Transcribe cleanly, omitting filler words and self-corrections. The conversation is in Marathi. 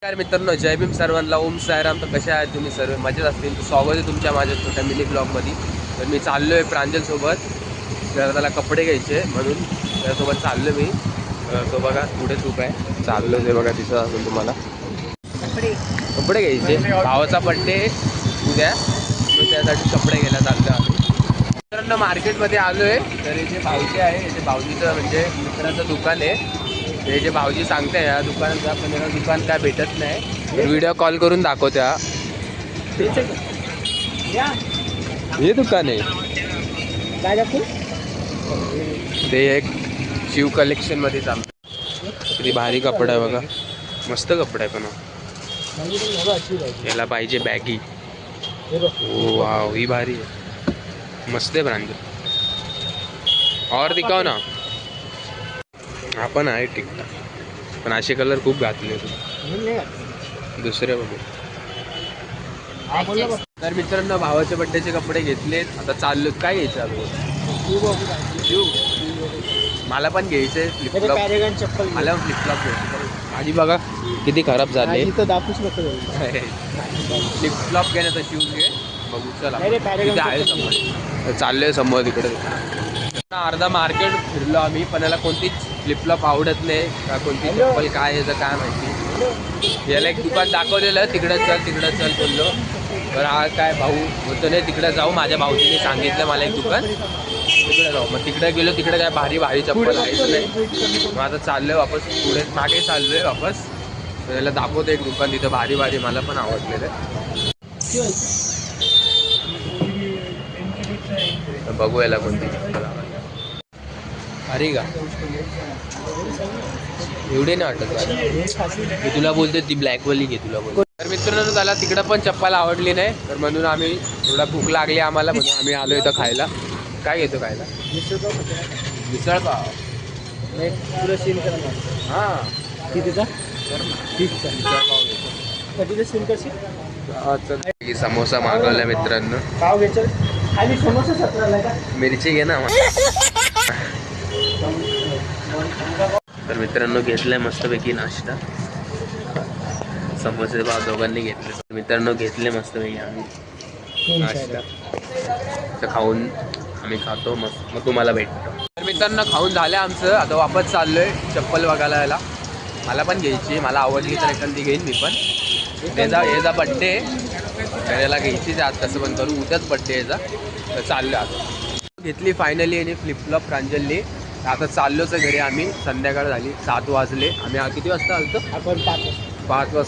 नमस्कार मित्रांनो, जय भीम सर्वांना. ओम साईराम. तर कशा आहेत तुम्ही सर्व? मजेत असतील तर स्वागत आहे तुमच्या माझ्या छोट्या मिनी ब्लॉगमध्ये. तर मी चाललो आहे प्रांजलसोबत, जरा त्याला कपडे घ्यायचे म्हणून त्यासोबत चाललो मी. तो बघा पुढेच उभा आहे, चाललो ते बघा दिसत असेल तुम्हाला. कपडे घ्यायचे, भावाचा बड्डे उद्या, तो त्यासाठी कपडे घ्यायला चाललो आम्ही. मित्रांनो मार्केटमध्ये आलो आहे. तर हे जे भाऊजी आहे, हे जे भाऊजीचं म्हणजे मित्राचं दुकान आहे. हे जे भाऊजी सांगते या दुकानाचा, पण याला दुकान काय भेटत नाही. व्हिडिओ कॉल करून दाखवत्या. हे दुकान आहे ते एक शिव कलेक्शन मध्ये चालतं. किती भारी कपडा आहे बघा, मस्त कपडा आहे. पण याला पाहिजे बॅगी. ओ वाव, ही भारी आहे, मस्त आहे ब्रांड. और दिखाव ना. आपण आहे टिकटा, पण असे कलर खूप घातले दुसरे बघू. तर मित्रांनो भावाच्या बड्डेचे कपडे घेतलेत, आता चाललो. काय घ्यायचं शू? मला पण घ्यायचंय फ्लिपफ्लॉप. मला पण फ्लिपफ्लॉप घ्यायचं. आधी बघा किती खराब झाले. फ्लिपफ्लॉप घेण्याचा शूज घे बघू. चला तिथे आहे समोर, चाललोय समोर तिकडे. अर्धा मार्केट फिरलो आम्ही, पण याला कोणतीच फ्लिपफ्लॉप आवडत नाही का, कोणती चप्पल काय याचं काय माहिती. याला एक दुकान दाखवलेलं, तिकडं चल बोललो. तर हा काय भाऊ होतं नाही, तिकडे जाऊ. माझ्या भाऊजीने सांगितलं मला एक दुकान, तिकडे जाऊ. मग तिकडे गेलो, तिकडे काय भारी भारी चप्पल आहेच नाही. मग आता चाललोय वापस, पुढे मागे चाललोय वापस. तर याला दाखवतो एक दुकान तिथं भारी भारी, मला पण आवडलेलं. बघू याला कोणती चप्पल आवडली. अरे का एवढे नाही वाटत. मी तुला बोलते ती ब्लॅकवाली घे, तुला बोलतो. तर मित्रांनो त्याला तिकडं पण चप्पल आवडली नाही, तर म्हणून आम्ही थोडा भूक लागली आम्हाला, म्हणून आम्ही आलो इथं खायला. काय घेतो खायला? मिसळ पाव. हां समोसा मागवला मित्रांनो. मिरची घे ना. तर मित्रांनो घेतलाय मस्तपैकी नाश्ता. समोसे भाव दोघांनी घेतले. मित्रांनो घेतले मस्तपैकी आम्ही नाश्ता. तर खाऊन आम्ही खातो मस्त, मग तुम्हाला भेटतो. तर मित्रांनो खाऊन झालं आमचं, आता वापस चाललोय चप्पल बघायला. यायला मला पण घ्यायची, मला आवडली तर एखादी घेईन मी पण. याचा बड्डे तर याला घ्यायचीच आज, कसं पण करू. उद्याच बड्डे याचा. तर चाललो आता. घेतली फायनली आणि फ्लिपफ्लॉप प्रांजलली. आता चाललोच घरी आम्ही. संध्याकाळ झाली, 7 वाजले. आम्ही किती वाजता आलतो? आपण 5 वाजता.